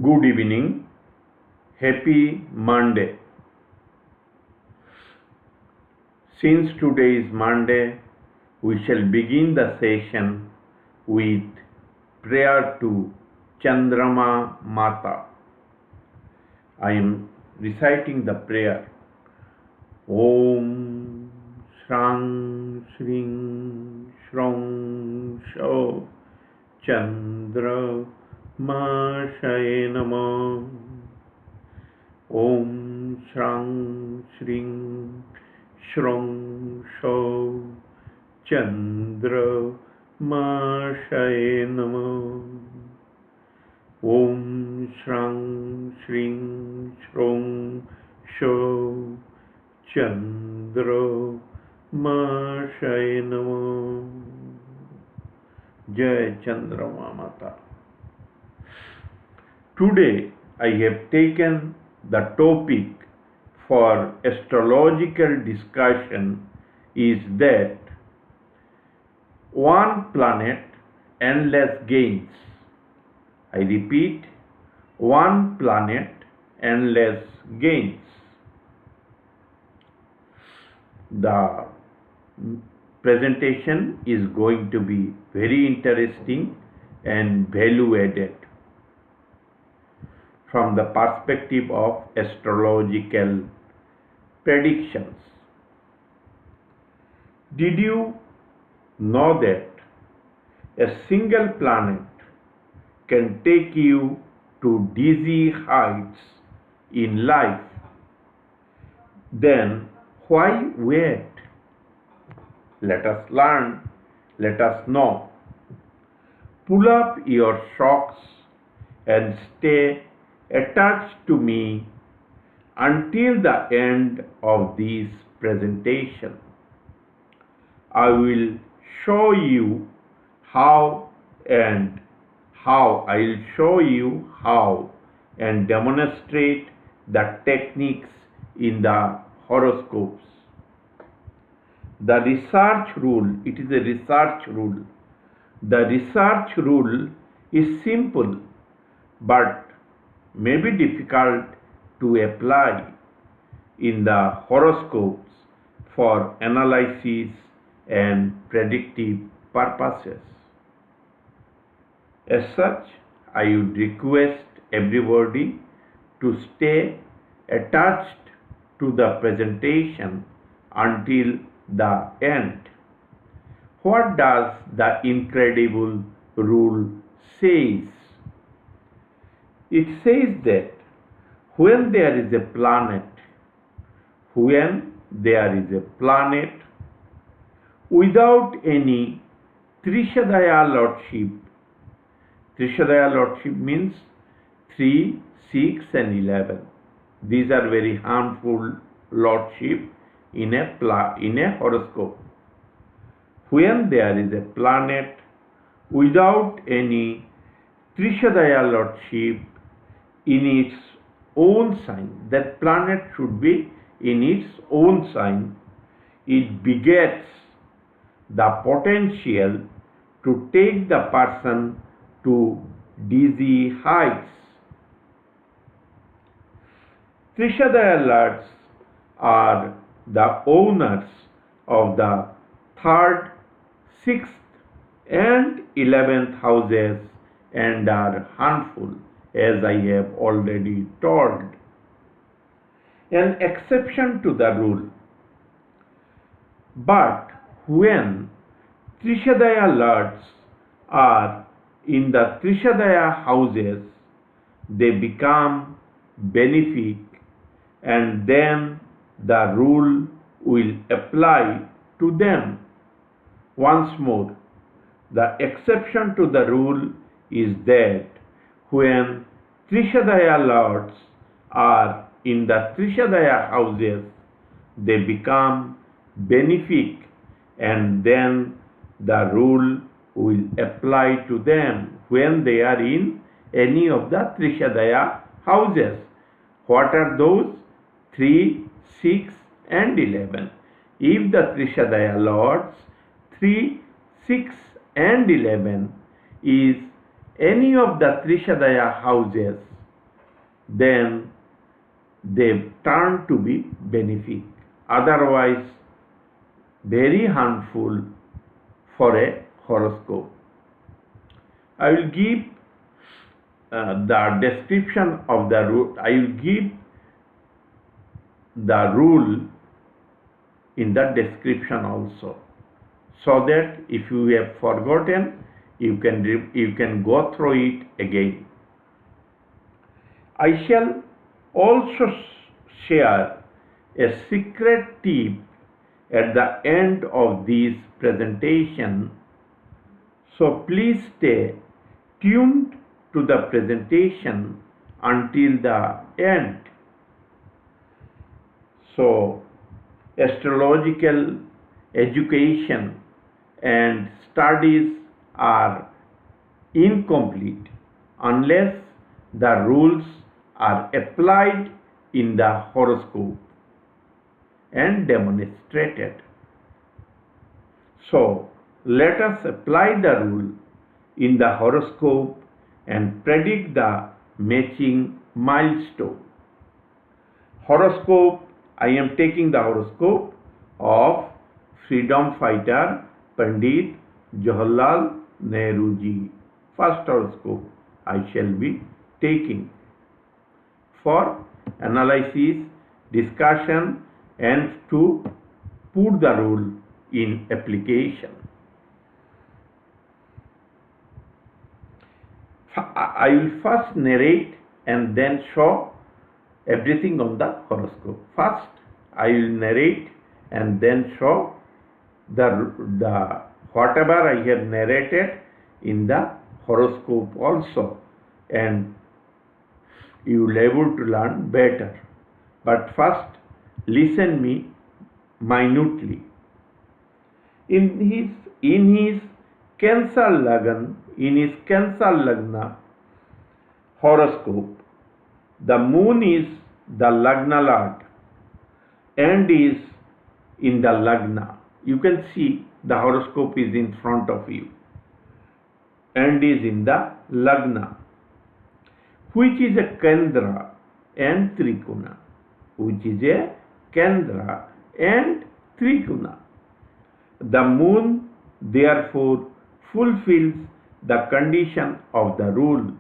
Good evening. Happy Monday. Since today is Monday, we shall begin the session with prayer to Chandrama Mata. I am reciting the prayer. Om Shrang Shring Shrong Sho Chandra Mashaye Namah. Om Shrang Shring Shrong Sho Chandra Mashaye Namah. Om Shrang Shring Shrong Sho Chandra Mashaye Namah. Jai Chandrama Mata. Today I have taken the topic for astrological discussion is that one planet endless gains. I repeat, one planet endless gains. The presentation is going to be very interesting and value added from the perspective of astrological predictions. Did you know that a single planet can take you to dizzy heights in life? Then why wait? Let us learn, let us know. Pull up your socks and stay attached to me until the end of this presentation. I will show you how and demonstrate the techniques in the horoscopes. The research rule, it is a research rule. The research rule is simple but may be difficult to apply in the horoscopes for analysis and predictive purposes. As such, I would request everybody to stay attached to the presentation until the end. What does the incredible rule says? It says that when there is a planet without any Trishadaya lordship means 3, 6 and 11. These are very harmful lordship in a horoscope. When there is a planet without any Trishadaya lordship in its own sign, that planet should be in its own sign, it begets the potential to take the person to dizzy heights. Trishadaya lords are the owners of the 3rd, 6th and 11th houses and are harmful, as I have already told. An exception to the rule. But when Trishadaya lords are in the Trishadaya houses, they become benefic, and then the rule will apply to them. Once more, the exception to the rule is that when Trishadaya lords are in the Trishadaya houses, they become benefic, and then the rule will apply to them when they are in any of the Trishadaya houses. What are those? 3, 6 and 11. If the Trishadaya lords 3, 6 and 11 is any of the Trishadaya houses, then they turn to be benefic. Otherwise, very harmful for a horoscope. I will give the description of the rule. I will give the rule in the description also, so that if you have forgotten, you can go through it again. I shall also share a secret tip at the end of this presentation, so please stay tuned to the presentation until the end. So, astrological education and studies are incomplete unless the rules are applied in the horoscope and demonstrated. So, let us apply the rule in the horoscope and predict the matching milestone. Horoscope, I am taking the horoscope of freedom fighter Pandit Jawaharlal Nehru ji. First horoscope I shall be taking for analysis, discussion, and to put the rule in application. I will first narrate and then show everything on the horoscope. First, I will narrate and then show the whatever I have narrated in the horoscope also, and you will be able to learn better. But first, listen me minutely. In his Cancer Lagna horoscope, the moon is the Lagna Lord and is in the Lagna. You can see the horoscope is in front of you and is in the Lagna, which is a Kendra and Trikona. Which is a Kendra and Trikona. The moon therefore fulfills the condition of the rule.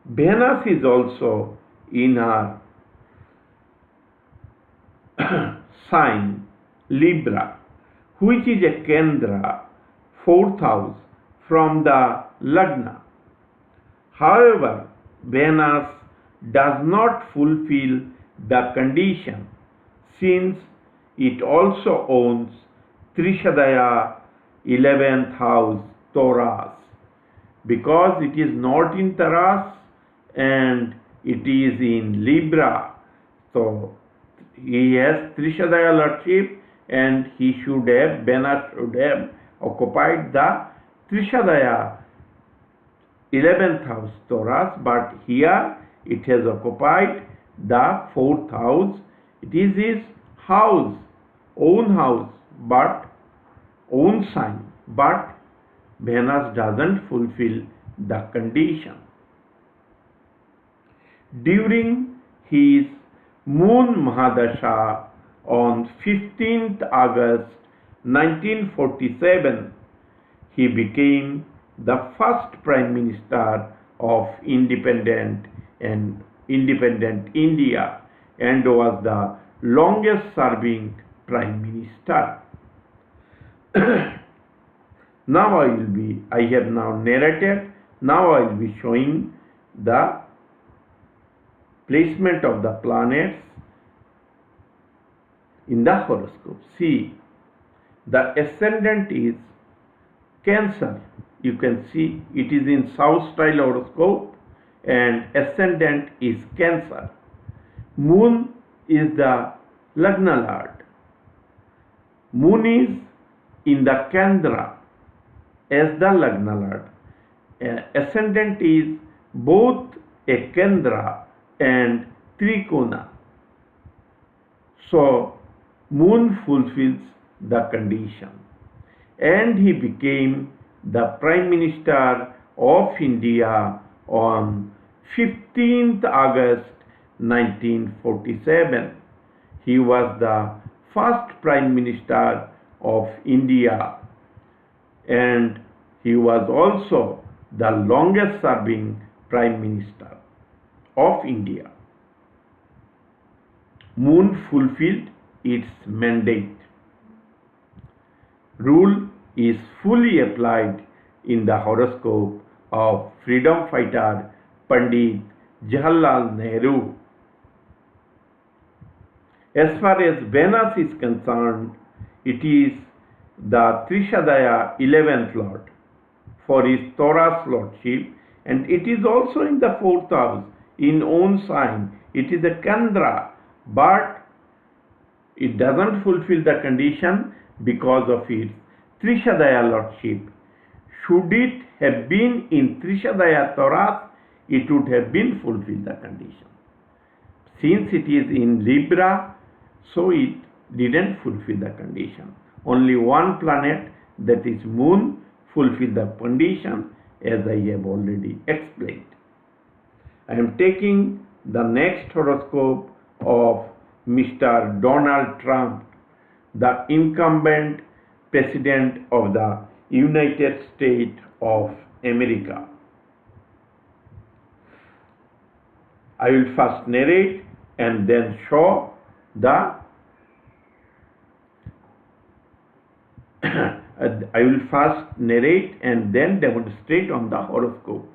Venus is also in her sign Libra, which is a Kendra, 4th house from the Lagna. However, Venus does not fulfill the condition, since it also owns Trishadaya, 11th house Taurus. Because it is not in Taurus and it is in Libra, so he has Trishadaya lordship, and Venus should have occupied the Trishadaya 11th house Taurus, but here it has occupied the 4th house. It is his house, own house, but own sign, but Venus doesn't fulfill the condition. During his Moon Mahadasha on 15th August 1947, he became the first Prime Minister of independent India and was the longest serving Prime Minister. Now I have now narrated, now I will be showing the placement of the planets in the horoscope. See, the ascendant is Cancer. You can see it is in South style horoscope and ascendant is Cancer. Moon is the Lagna Lord. Moon is in the Kendra as the Lagna Lord. Ascendant is both a Kendra and Trikona. So, Moon fulfills the condition. And he became the Prime Minister of India on 15th August 1947. He was the first Prime Minister of India, and he was also the longest serving Prime Minister of India. Moon fulfilled its mandate. Rule is fully applied in the horoscope of freedom fighter Pandit Jawaharlal Nehru. As far as Venus is concerned, it is the Trishadaya 11th Lord for his Taurus Lordship, and it is also in the 4th house in own sign. It is a Candra, but it doesn't fulfill the condition because of its Trishadaya Lordship. Should it have been in Trishadaya Taurus, it would have been fulfilled the condition. Since it is in Libra, so it didn't fulfill the condition. Only one planet, that is Moon, fulfilled the condition, as I have already explained. I am taking the next horoscope of Mr. Donald Trump, the incumbent President of the United States of America. I will first narrate and then show the I will first narrate and then demonstrate on the horoscope.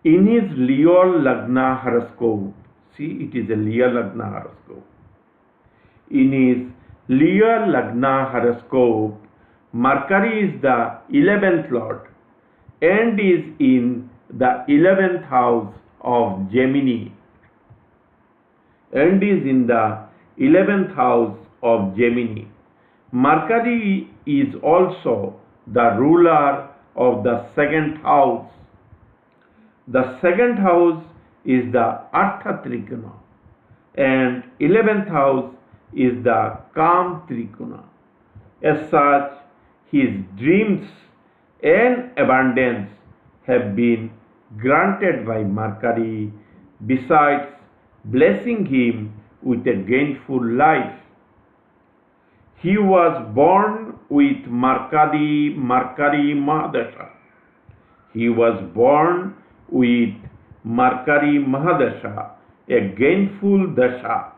In his Leo Lagna horoscope, see, it is a Leo Lagna horoscope. In his Leo Lagna horoscope, Mercury is the 11th Lord and is in the 11th house of Gemini. And is in the 11th house of Gemini. Mercury is also the ruler of the 2nd house. The 2nd house is the Artha Trikona, and 11th house is the Kam Trikona. As such, his dreams and abundance have been granted by Mercury, besides blessing him with a gainful life. He was born with Mercury Mahadasha. He was born with Mercury Mahadasha, a gainful dasha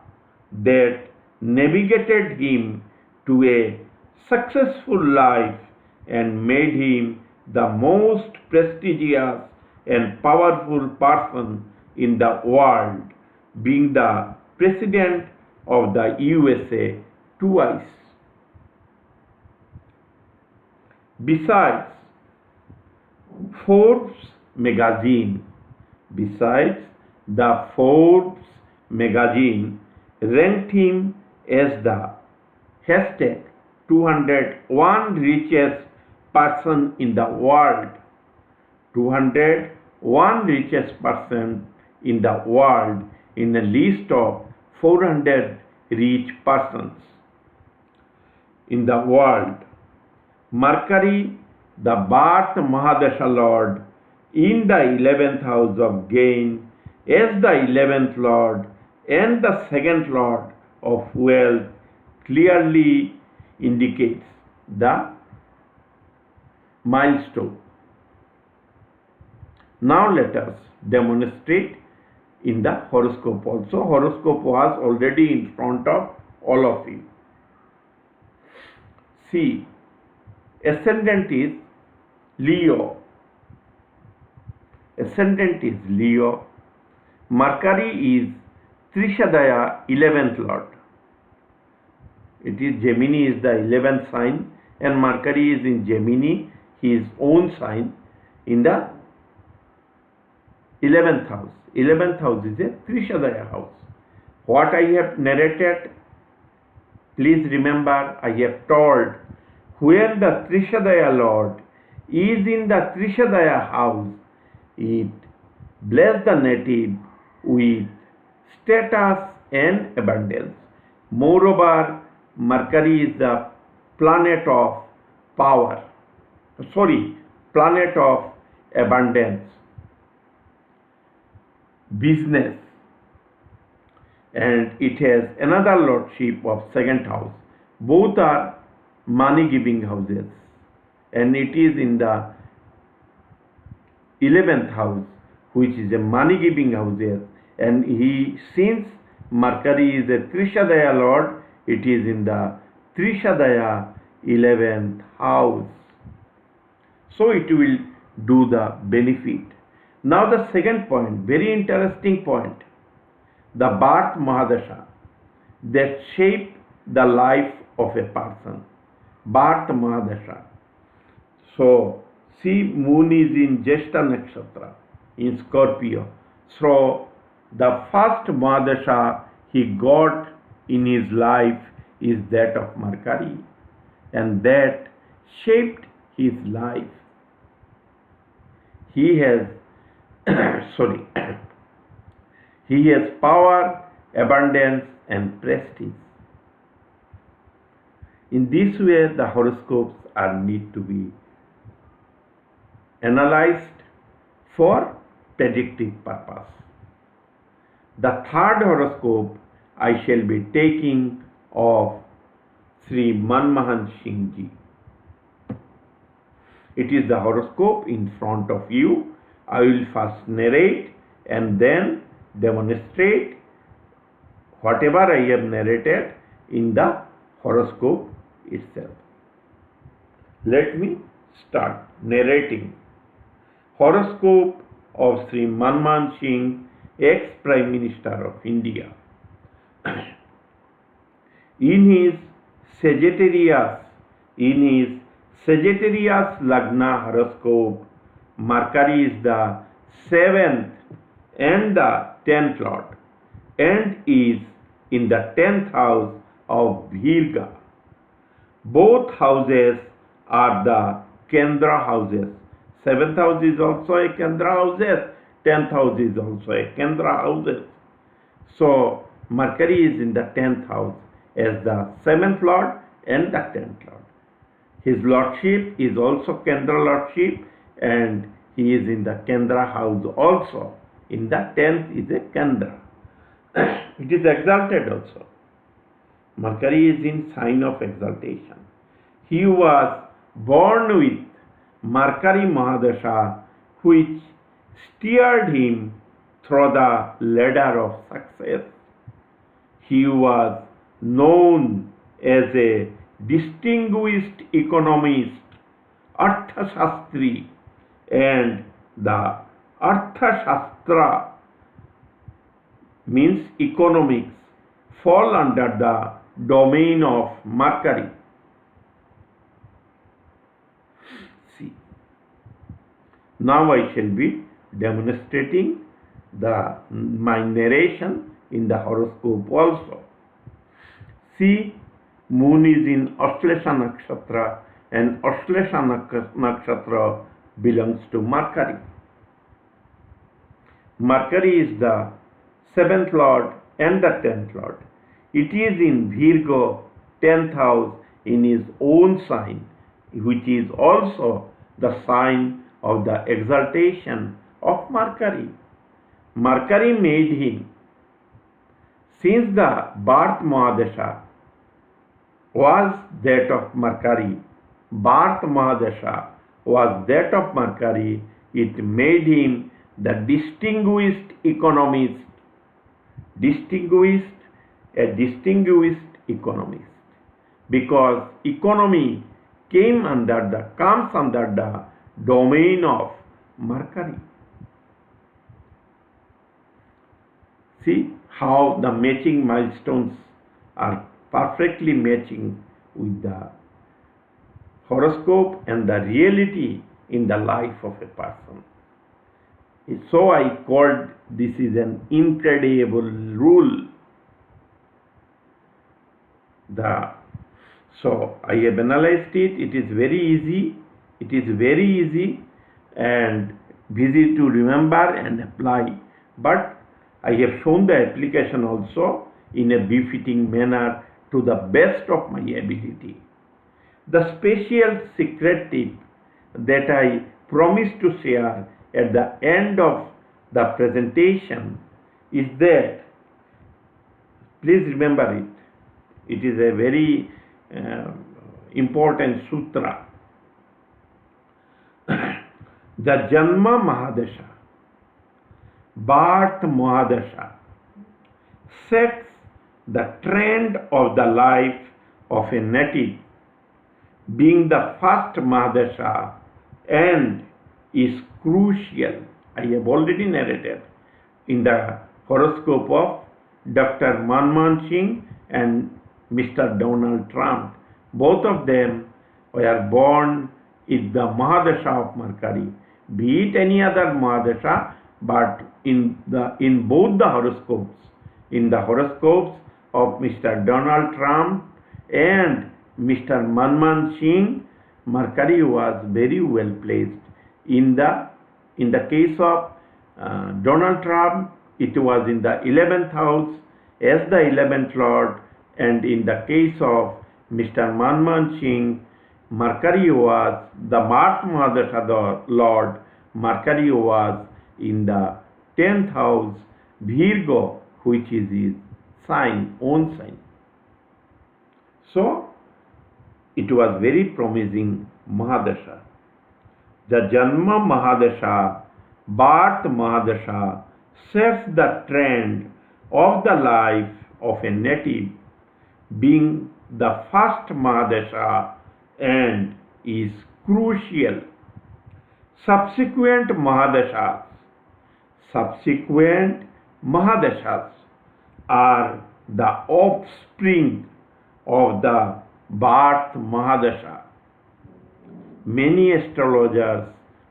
that navigated him to a successful life and made him the most prestigious and powerful person in the world, being the President of the USA twice. Besides, Forbes magazine ranked him as the hashtag 201 richest person in the world. 201 richest person in the world in a list of 400 rich persons in the world. Mercury, the Birth Mahadasha Lord, in the 11th house of gain, as the 11th Lord and the 2nd Lord of wealth, clearly indicates the milestone. Now let us demonstrate in the horoscope also. Horoscope was already in front of all of you. See, ascendant is Leo. Ascendant is Leo. Mercury is Trishadaya 11th Lord. It is Gemini is the 11th sign, and Mercury is in Gemini, his own sign, in the 11th house. 11th house is a Trishadaya house. What I have narrated, please remember, I have told, when the Trishadaya Lord is in the Trishadaya house, it bless the native with status and abundance. Moreover, Mercury is the planet of power, planet of abundance. business, and it has another lordship of second house. Both are money giving houses, and it is in the 11th house, which is a money giving houses, and since Mercury is a Trishadaya lord, it is in the Trishadaya 11th house, so it will do the benefit. Now the second point, very interesting point, the Birth Mahadasha that shape the life of a person. Birth Mahadasha. So see, moon is in Jeshta Nakshatra in Scorpio. So the first Mahadasha he got in his life is that of Mercury, and that shaped his life. He has he has power, abundance, and prestige. In this way, the horoscopes are need to be analyzed for predictive purpose. The third horoscope I shall be taking of Sri Manmohan Singh ji. It is the horoscope in front of you. I will first narrate and then demonstrate whatever I have narrated in the horoscope itself. Let me start narrating. Horoscope of Sri Manmohan Singh, ex-Prime Minister of India. In his Sagittarius Lagna horoscope, Mercury is the 7th and the 10th lord, and is in the 10th house of Virga. Both houses are the Kendra houses. 7th house is also a Kendra houses, 10th house is also a Kendra houses. So Mercury is in the 10th house as the 7th lord and the 10th lord. His lordship is also Kendra lordship, and he is in the Kendra house also. In the 10th is a Kendra. It is exalted also. Mercury is in sign of exaltation. He was born with Mercury Mahadasha, which steered him through the ladder of success. He was known as a distinguished economist, Arthashastri, and the Arthashastra means economics fall under the domain of Mercury. See, now I shall be demonstrating my narration in the horoscope also. See, moon is in Ashlesha Nakshatra, and Ashlesha Nakshatra belongs to Mercury. Mercury is the 7th lord and the 10th lord. It is in Virgo 10th house in his own sign, which is also the sign of the exaltation of Mercury. Mercury made him, since the Birth Mahadasha was that of Mercury, Birth Mahadasha was that of Mercury, it made him the distinguished economist, a distinguished economist, because economy comes under the domain of Mercury. See how the matching milestones are perfectly matching with the horoscope and the reality in the life of a person. So I called this is an incredible rule. So I have analyzed it. It is very easy. It is very easy and easy to remember and apply. But I have shown the application also in a befitting manner to the best of my ability. The special secret tip that I promised to share at the end of the presentation is that, please remember it, it is a very important sutra. The Janma Mahadasha, Birth Mahadasha, sets the trend of the life of a native, being the first Mahadasha, and is crucial. I have already narrated in the horoscope of Dr. Manmohan Singh and Mr. Donald Trump. Both of them were born in the Mahadasha of Mercury, be it any other Mahadasha, but in both the horoscopes, in the horoscopes of Mr. Donald Trump and Mr. Manmohan Singh, Mercury was very well placed. In the case of Donald Trump, it was in the 11th house as the 11th lord, and in the case of Mr. Manmohan Singh, Mercury was the Birth Mahadasha lord. Mercury was in the 10th house, Virgo, which is his own sign. So, it was very promising Mahadasha. The Janma Mahadasha, Birth Mahadasha, sets the trend of the life of a native, being the first Mahadasha, and is crucial. Subsequent Mahadashas are the offspring of the Birth Mahadasha. Many astrologers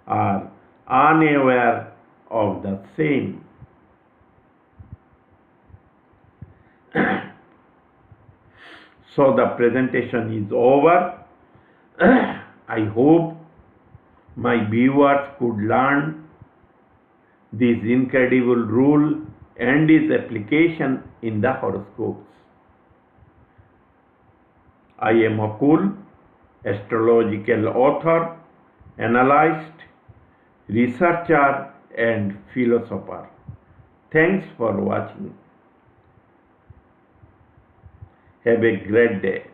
are unaware of the same. So the presentation is over. I hope my viewers could learn this incredible rule and its application in the horoscopes. I am Akool, astrological author, analyst, researcher, and philosopher. Thanks for watching. Have a great day.